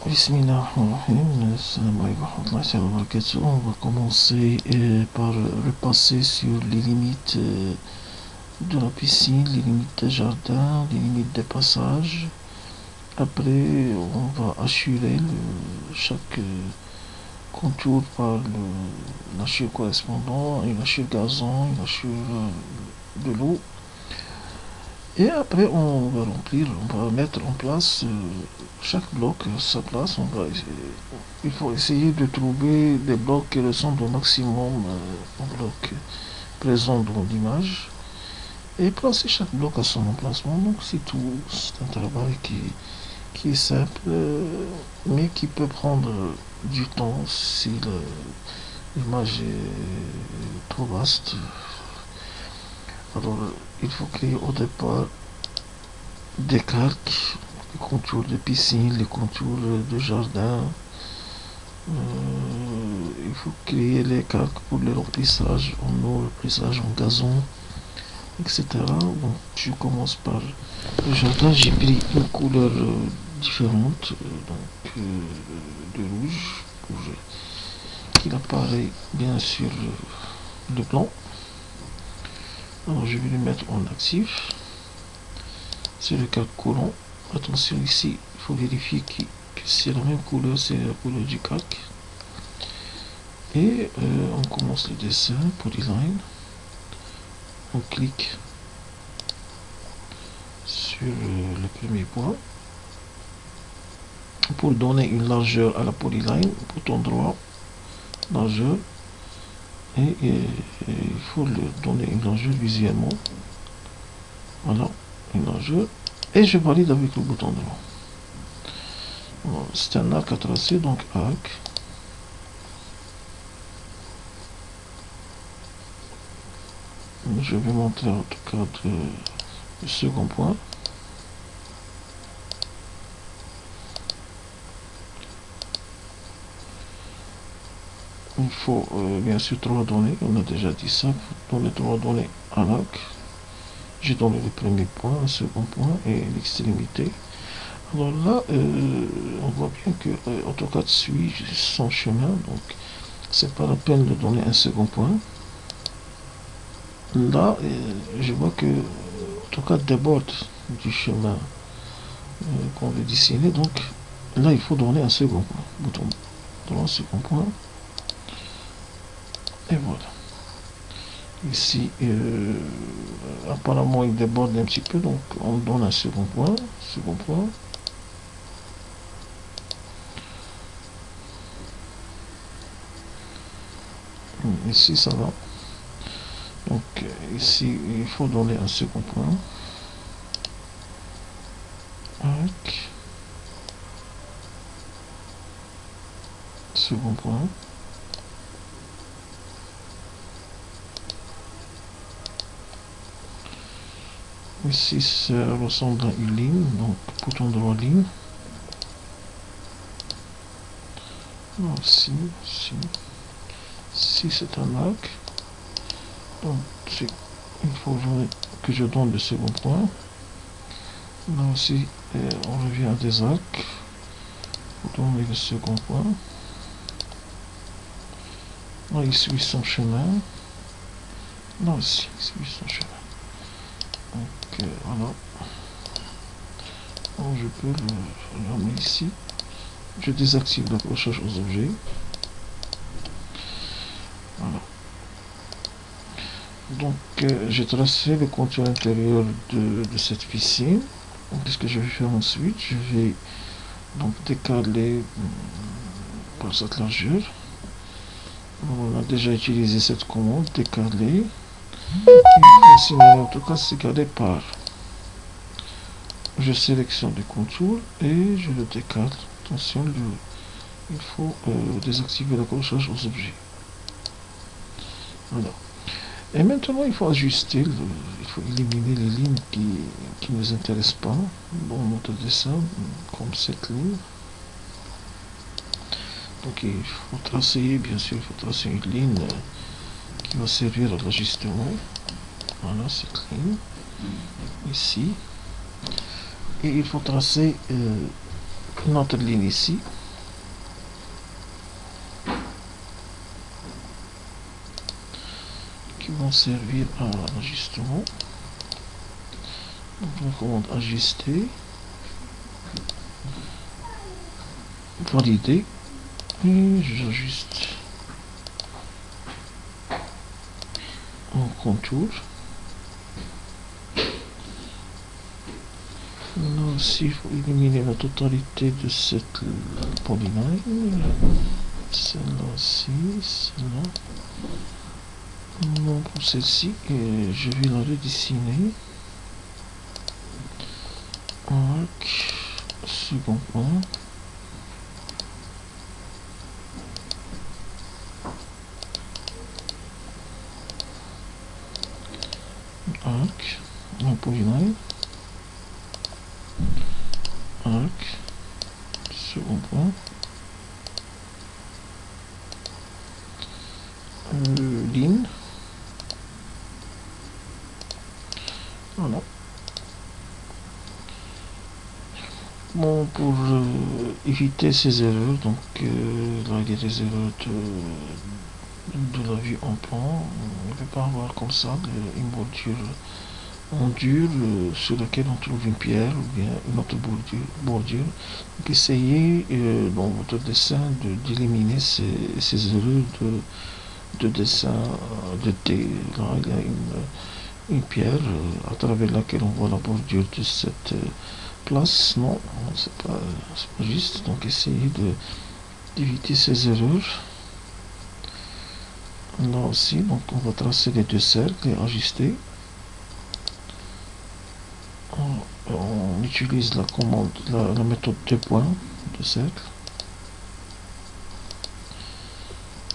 Bismillahirrahmanirrahim. Salam alaikum wa rahmatullahi wa barakatuh. On va commencer par repasser sur les limites de la piscine, les limites des jardins, les limites des passages. Après, on va assurer chaque contour par l'archure correspondant, une archure gazon, une archure de l'eau. Et après, on va remplir, on va mettre en place chaque bloc à sa place. Il faut essayer de trouver des blocs qui ressemblent au maximum aux blocs présents dans l'image et placer chaque bloc à son emplacement. Donc c'est tout, c'est un travail qui est simple, mais qui peut prendre du temps si l'image est trop vaste. Alors, il faut créer au départ des calques, les contours de piscine, les contours de jardin. Il faut créer les calques pour le remplissage en eau, le remplissage en gazon, etc. Donc, je commence par le jardin. J'ai pris une couleur différente, de rouge, pour qu'il apparaît bien sur le plan. Alors je vais le mettre en actif. C'est le calque coulant. Attention ici, il faut vérifier que c'est la même couleur, c'est la couleur du calque. Et on commence le dessin, polyline. On clique sur le premier point. Pour donner une largeur à la polyline, bouton droit, largeur. Et il faut le donner une largeur visuellement. Voilà, une largeur. Et je valide avec le bouton droit. C'est un arc à tracer, donc arc. Je vais montrer en tout cas le second point. Il faut bien sûr 3 données, on a déjà dit ça, il faut donner 3 données à l'arc. J'ai donné le premier point, le second point et l'extrémité. Alors là, on voit bien que AutoCAD suit son chemin, donc c'est pas la peine de donner un second point. Là, je vois que AutoCAD déborde du chemin qu'on veut dessiner, donc là il faut donner un second point. Bouton droit, second point. Et voilà. Ici, apparemment, il déborde un petit peu, donc on donne un second point. Second point. Ici, ça va. Donc, ici, il faut donner un second point. Arc. Second point. Ici, ça ressemble à une ligne, donc bouton droit ligne. Non, ici, c'est un arc. Donc, il faut que je donne le second point. Là aussi, on revient à des arcs. On donne le second point. Là, il suit son chemin. Là aussi, il suit son chemin. Donc, voilà. Donc, je peux le ramener ici. Je désactive l'accrochage aux objets. Voilà. Donc, j'ai tracé le contour intérieur de cette piscine. Donc, qu'est-ce que je vais faire ensuite? Je vais donc décaler par cette largeur. On a déjà utilisé cette commande, décaler. En tout cas, c'est calé par. Je sélectionne le contour et je le décale. Attention, il faut désactiver l'accrochage aux objets. Voilà. Et maintenant, il faut ajuster, il faut éliminer les lignes qui ne nous intéressent pas dans notre dessin, comme cette ligne. Donc il faut tracer, bien sûr, il faut tracer une ligne qui va servir à l'ajustement. Voilà cette ligne, ici. Et il faut tracer une autre ligne ici. Qui vont servir à l'ajustement. Donc la commande ajuster. Valider. Et j'ajuste en contour. Là aussi, il faut éliminer la totalité de cette polyline. Celle-là aussi, celle-là. Non, pour celle-ci, je vais la redessiner. Arc, second point. Arc, la polyline. Arc, second point. Ligne. Voilà. Bon, pour éviter ces erreurs, donc là il y a des erreurs de la vue en plan, on ne peut pas avoir comme ça une bordure en dur sur laquelle on trouve une pierre ou bien une autre bordure. Donc essayez dans votre dessin d'éliminer ces erreurs de dessin de thé. Là il y a une pierre à travers laquelle on voit la bordure de cette place. Non, c'est pas juste. Donc essayez d'éviter ces erreurs. Là aussi, donc on va tracer les deux cercles et ajuster. On utilise la commande, la méthode de points de cercle.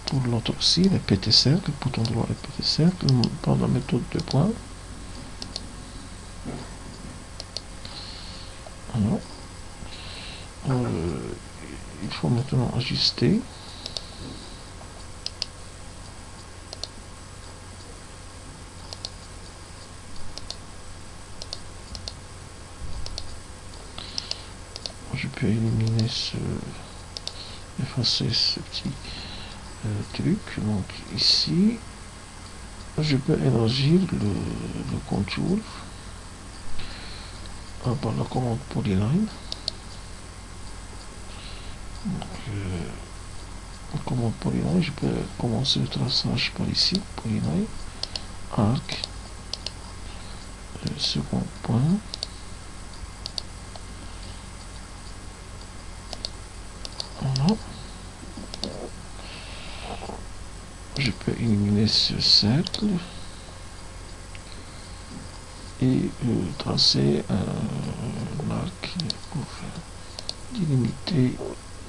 Pour l'autre aussi, répéter cercle, bouton droit répéter cercle, par la méthode de points. Alors, il faut maintenant ajuster. Je peux éliminer effacer ce petit truc. Donc ici, je peux élargir le contour par la commande polyline. Donc, la commande polyline, je peux commencer le traçage par ici, polyline, arc, second point. Voilà. Je peux éliminer ce cercle et tracer un arc pour délimiter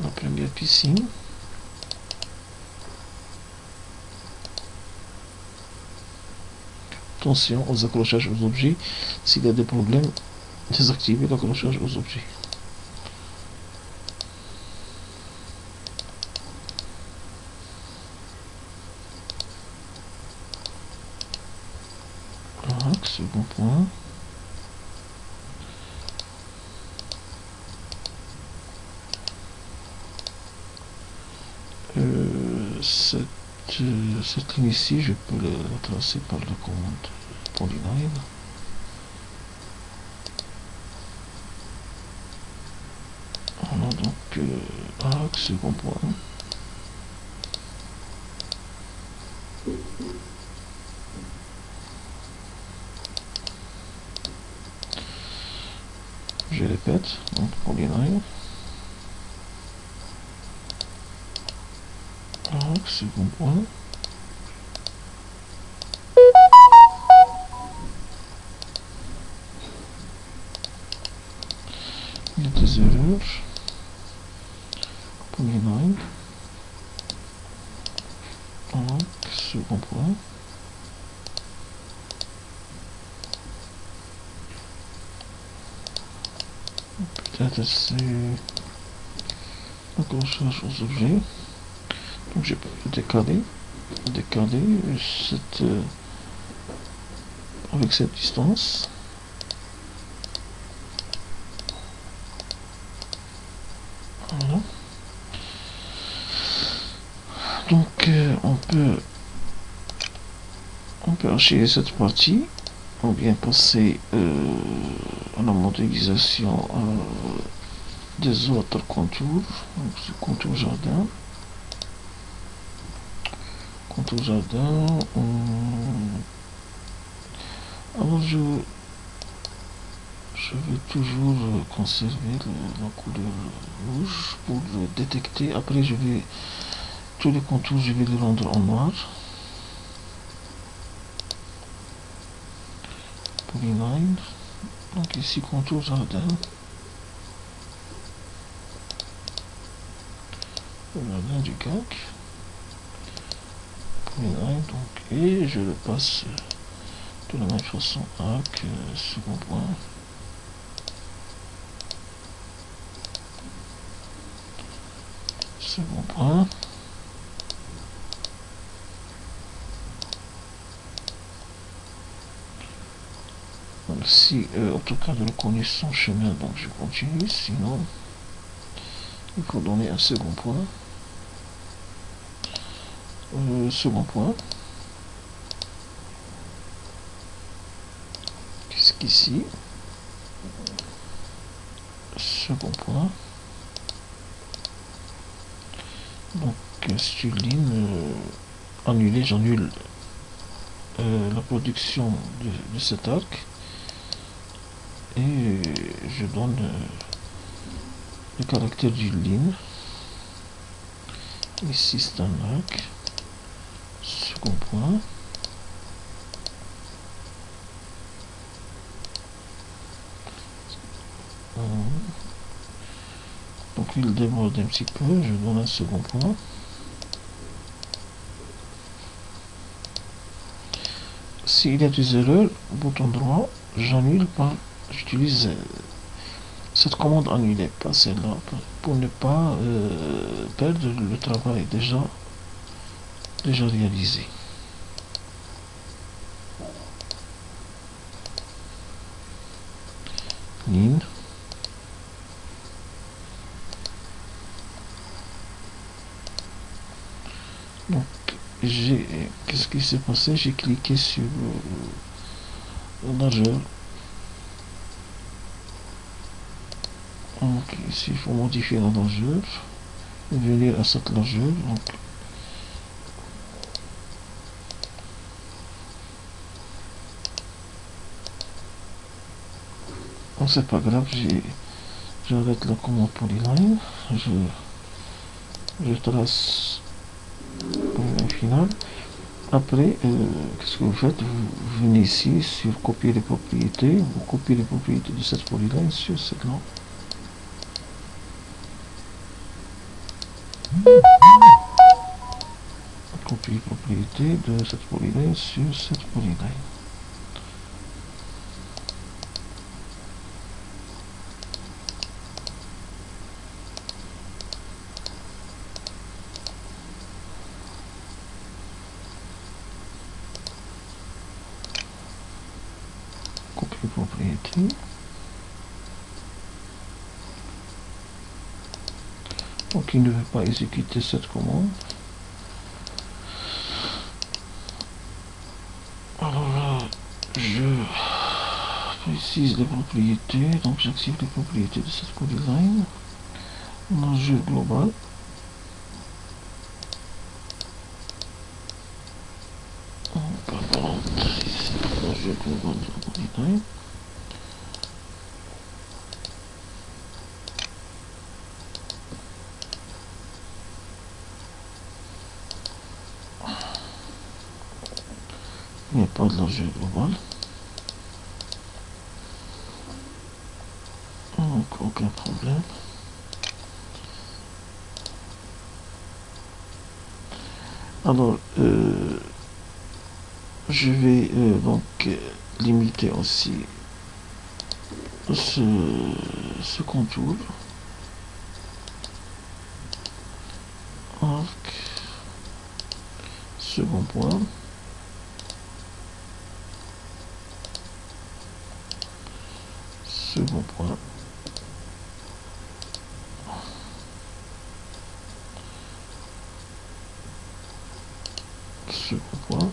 la première piscine. Attention aux accrochages aux objets. S'il y a des problèmes, désactivez l'accrochage aux objets. Second point. Cette ligne ici, je peux la tracer par la commande polyline. Voilà, donc arc, second point. Je répète, donc polyline. Arc, second point. Il y a des erreurs. Polyline. Arc, second point. Peut-être c'est l'accrochage aux objets. Donc je peux décaler avec cette distance. Donc on peut archiver cette partie ou bien passer à la modélisation des autres contours. Donc ce contour jardin. Contour jardin. Alors je vais toujours conserver la couleur rouge pour le détecter. Après je vais tous les contours je vais les rendre en noir. Polyline. Donc ici contour jardin. Le jardin du GAC. Polyline donc et je le passe de la même façon avec second point. Second point. Donc, si AutoCAD reconnaît son chemin, donc je continue, sinon il faut donner un second point. Second point. Qu'est-ce qu'ici? Second point. Donc sur ligne annulée, j'annule la production de cet arc et je donne le caractère d'une ligne. Ici c'est un arc. Second point. Donc il déborde un petit peu, je donne un second point. S'il y a des erreurs, bouton droit, j'annule par, j'utilise cette commande annuler, pas celle-là, pour ne pas perdre le travail déjà réalisé. Ligne. Donc qu'est-ce qui s'est passé? J'ai cliqué sur la largeur. Donc ici il faut modifier la largeur et venir à cette largeur. Donc bon, c'est pas grave, j'arrête la commande polyline, je trace polyline final. Après, qu'est-ce que vous faites? Vous venez ici sur copier les propriétés, vous copiez les propriétés de cette polyline sur cette là. Copier les propriétés de cette polyline sur cette polyline. Copier propriété. Donc il ne veut pas exécuter cette commande. Alors là, je précise les propriétés, donc j'active les propriétés de cette polyline. Largeur globale. Pardon, ici, largeur globale de la polyline. Il n'y a pas de largeur globale. Donc aucun problème. Alors je vais donc limiter aussi ce contour. Arc. Second point. Second point. Second point.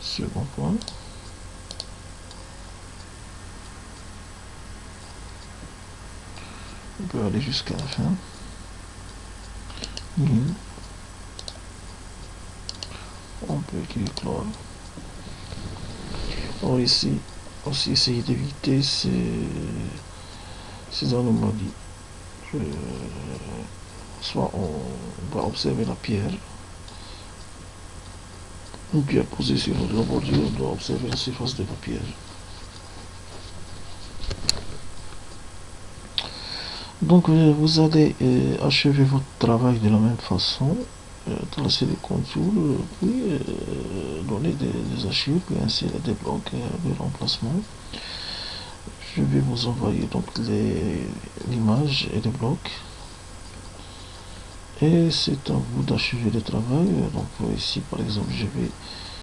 Second point. On peut aller jusqu'à la fin. Ligne. On peut clore. On va ici aussi essayer d'éviter ces anomalies. Soit on va observer la pierre. Une pierre posée sur la bordure, on doit observer la surface de la pierre. Donc vous allez achever votre travail de la même façon, tracer les contours, puis donner des archives, puis insérer des blocs de remplacement. Je vais vous envoyer donc l'image et les blocs. Et c'est à vous d'achever le travail. Donc ici par exemple je vais